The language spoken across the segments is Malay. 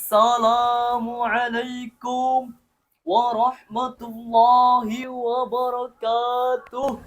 Assalamualaikum warahmatullahi wabarakatuh.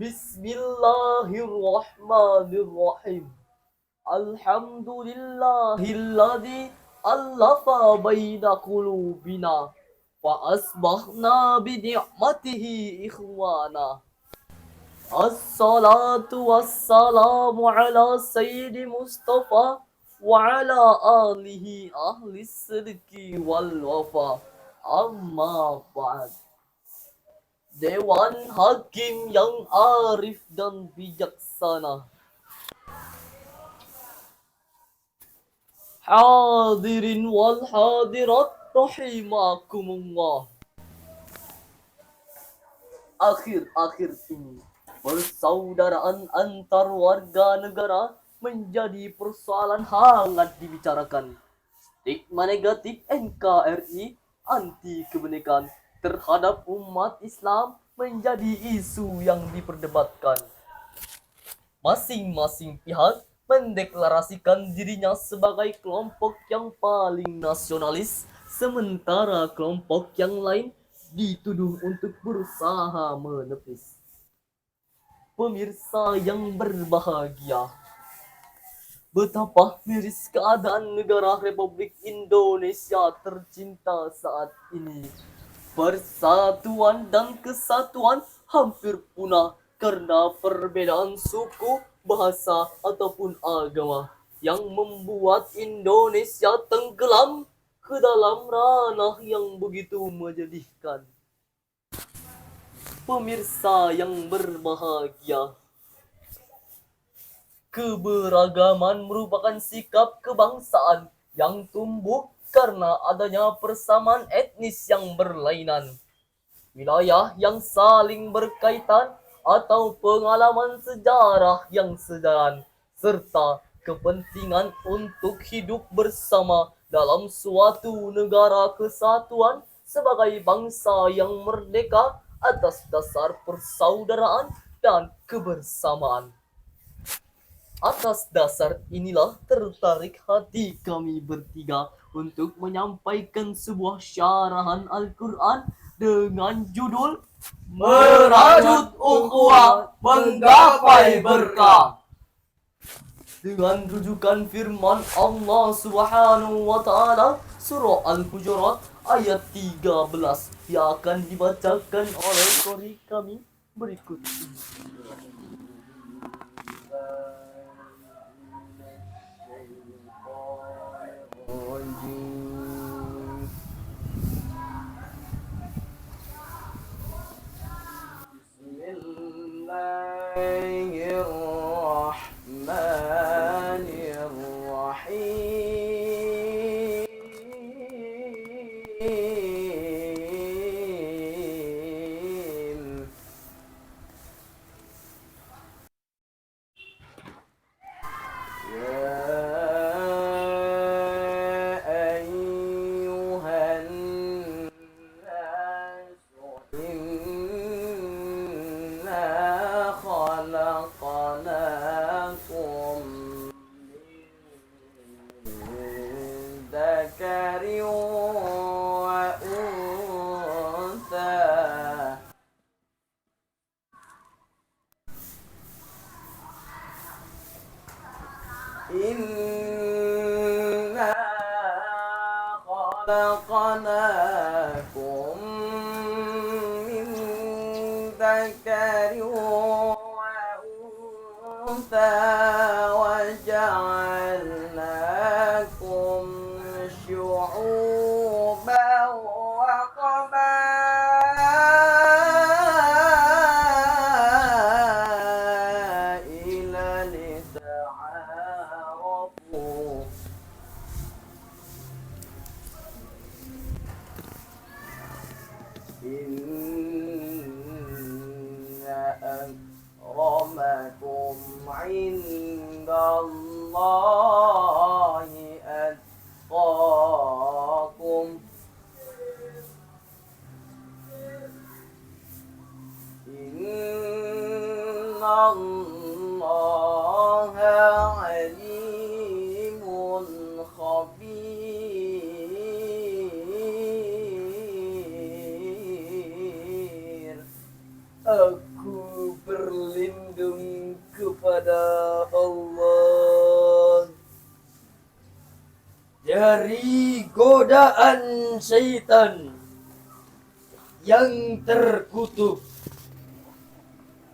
Bismillahirrahmanirrahim. Alhamdulillahilladzi allafa baina qulubina wa asbahna bi ni'matihi ikhwana. Assalatu wassalamu ala sayyidi Mustafa wa ala alihi ahli sidki wal wafa. Amma ba'd. Dewan Hakim yang arif dan bijaksana. Hadirin wal hadirat rahimakumullah. Akhir-akhir ini persaudaraan antar warga negara menjadi persoalan hangat dibicarakan. Stigma negatif NKRI anti kebinekaan terhadap umat Islam menjadi isu yang diperdebatkan. Masing-masing pihak mendeklarasikan dirinya sebagai kelompok yang paling nasionalis, sementara kelompok yang lain dituduh untuk berusaha menepis. Pemirsa yang berbahagia, betapa miris keadaan negara Republik Indonesia tercinta saat ini. Persatuan dan kesatuan hampir punah karena perbedaan suku, bahasa, ataupun agama yang membuat Indonesia tenggelam ke dalam ranah yang begitu menyedihkan. Pemirsa yang berbahagia, keberagaman merupakan sikap kebangsaan yang tumbuh karena adanya persamaan etnis yang berlainan, wilayah yang saling berkaitan, atau pengalaman sejarah yang sejalan, serta kepentingan untuk hidup bersama dalam suatu negara kesatuan sebagai bangsa yang merdeka atas dasar persaudaraan dan kebersamaan. Atas dasar inilah tertarik hati kami bertiga untuk menyampaikan sebuah syarahan Al-Quran dengan judul Merajut Ukhuwah Menggapai Berkah, dengan rujukan firman Allah Subhanahu wa taala surah Al-Hujurat ayat 13 yang akan dibacakan oleh qari kami berikut ini. Inna khalaqnakum min dzakarin wa untha wa ja'alnakum syu'uban wa qabaila lita'arafu. Inna akramakum indallahi atqakum. Inna allaha alimun Aku berlindung kepada Allah dari godaan syaitan yang terkutuk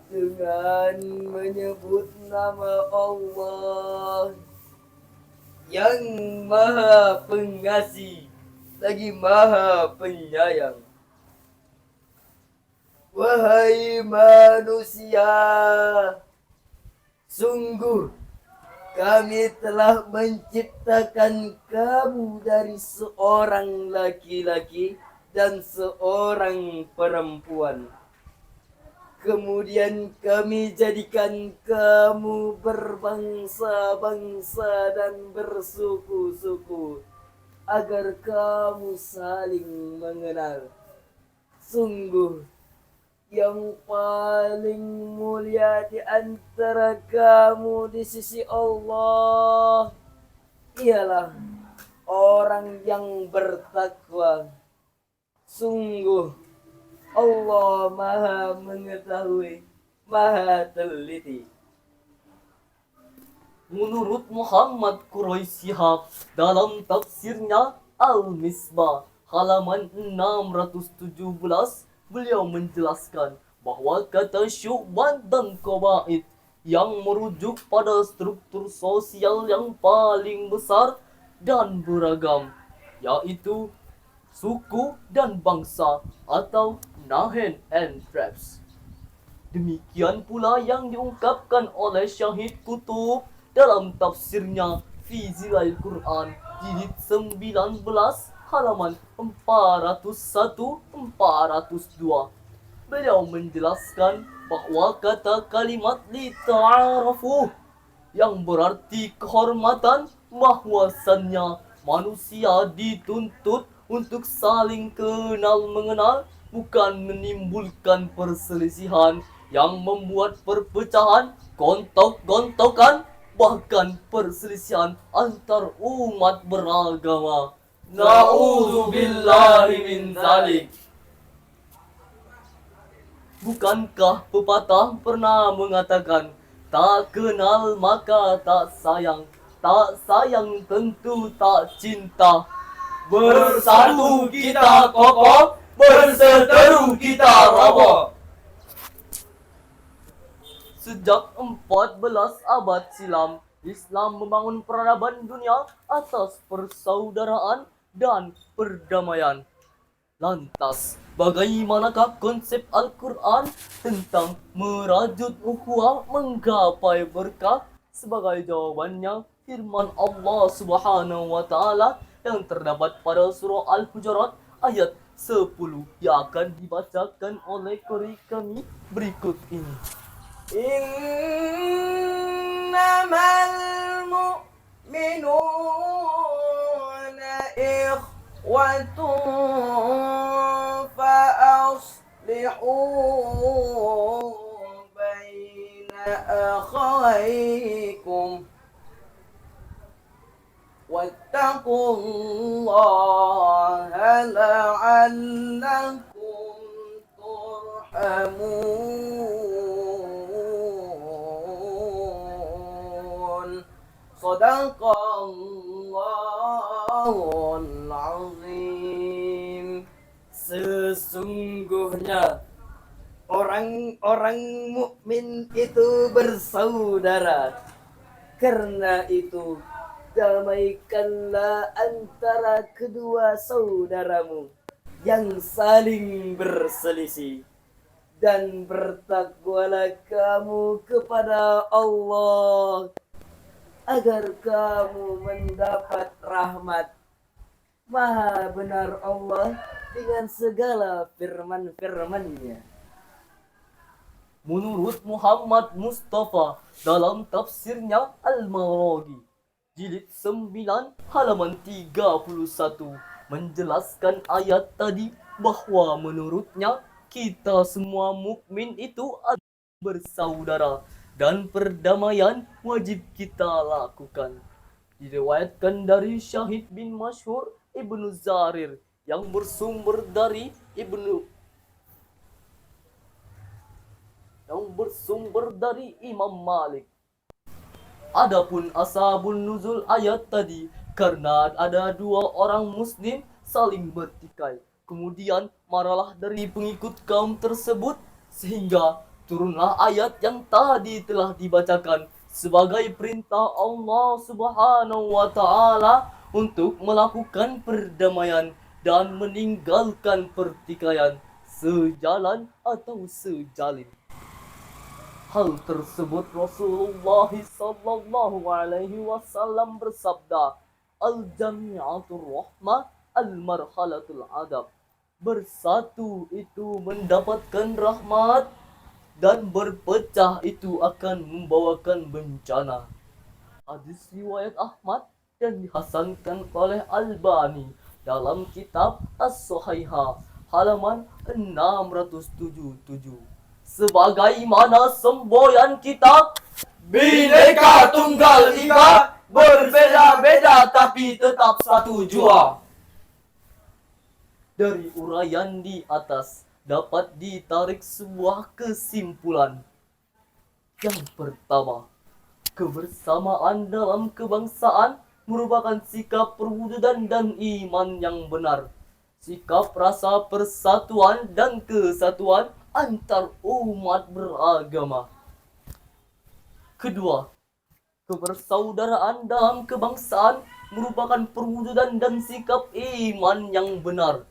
dengan menyebut nama Allah yang Maha Pengasih lagi Maha Penyayang. Wahai manusia, sungguh kami telah menciptakan kamu dari seorang laki-laki dan seorang perempuan. Kemudian kami jadikan kamu berbangsa-bangsa dan bersuku-suku agar kamu saling mengenal. Sungguh yang paling mulia di antara kamu di sisi Allah ialah orang yang bertakwa. Sungguh Allah Maha mengetahui, Maha teliti. Menurut Muhammad Quraisy Shihab dalam tafsirnya Al-Misbah halaman 617, beliau menjelaskan bahwa kata syu'ban dan qabaid yang merujuk pada struktur sosial yang paling besar dan beragam, yaitu suku dan bangsa atau Nahen and Tribes. Demikian pula yang diungkapkan oleh Syahid Qutub dalam tafsirnya Fi Zilal Quran jilid 19 halaman 401-402. Beliau menjelaskan bahwa kata kalimat li ta'arafu yang berarti kehormatan, bahwasannya manusia dituntut untuk saling kenal mengenal, bukan menimbulkan perselisihan yang membuat perpecahan, gontok-gontokan, bahkan perselisihan antar umat beragama. Na'udzubillahi min dzalik. Bukankah pepatah pernah mengatakan, tak kenal maka tak sayang tentu tak cinta. Bersatu kita kokoh, berseteru kita roboh. Sejak 14 abad silam, Islam membangun peradaban dunia atas persaudaraan dan perdamaian. Lantas, bagaimanakah konsep Al-Quran tentang merajut ukhuwah menggapai berkah? Sebagai jawabannya, firman Allah Subhanahu wa Ta'ala yang terdapat pada surah Al-Hujurat ayat 10 yang akan dibacakan oleh qari kami berikut ini. Innamal mu'minuna ikhwatun fa'aslihu baina akhawaykum wattaqullaha la'allakum turhamun. Shadaqallahul azim. Sesungguhnya orang-orang mukmin itu bersaudara. Karena itu, damaikanlah antara kedua saudaramu yang saling berselisih, dan bertakwalah kamu kepada Allah agar kamu mendapat rahmat. Maha benar Allah dengan segala firman-firman-Nya. Menurut Muhammad Mustafa dalam tafsirnya Al-Maraghi jilid 9 halaman 31 menjelaskan ayat tadi bahwa menurutnya kita semua mukmin itu bersaudara dan perdamaian wajib kita lakukan. Diriwayatkan dari Syahid bin Masyhur Ibnu Zarir yang bersumber dari bersumber dari Imam Malik. Adapun asbabun nuzul ayat tadi karena ada dua orang muslim saling bertikai. Kemudian marahlah dari pengikut kaum tersebut sehingga turunlah ayat yang tadi telah dibacakan sebagai perintah Allah Subhanahu wa taala untuk melakukan perdamaian dan meninggalkan pertikaian sejalan atau sejalin. Hal tersebut Rasulullah sallallahu alaihi wasallam bersabda, "Al-jami'atur rahmah, al-marhalatul adab." Bersatu itu mendapatkan rahmat dan berpecah itu akan membawakan bencana. Hadis riwayat Ahmad dan dihasankan oleh Albani dalam kitab As-Sahihah halaman 677. Sebagaimana semboyan kita, Bhinneka Tunggal Ika, berbeda-beda tapi tetap satu jua. dari uraian di atas dapat ditarik sebuah kesimpulan. Yang pertama, kebersamaan dalam kebangsaan merupakan sikap perwujudan dan iman yang benar. Sikap rasa persatuan dan kesatuan antar umat beragama. Kedua, kebersaudaraan dalam kebangsaan merupakan perwujudan dan sikap iman yang benar.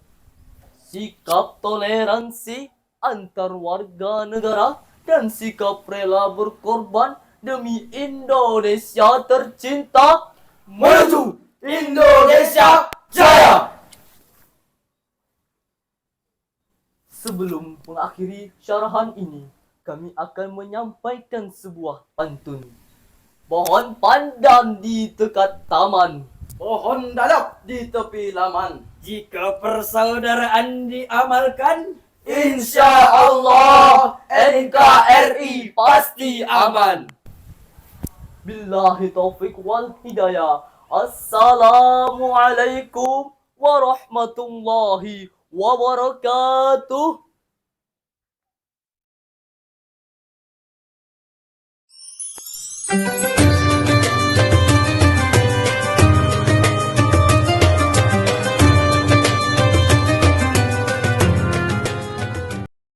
Sikap toleransi antar warga negara dan sikap rela berkorban demi Indonesia tercinta. Menuju Indonesia Jaya. Sebelum mengakhiri syarahan ini, kami akan menyampaikan sebuah pantun. Pohon pandan di dekat taman, Pohon dadap di tepi laman. Jika persaudaraan diamalkan, insya Allah NKRI pasti aman. Billahi taufik wal hidayah. Assalamualaikum warahmatullahi wabarakatuh.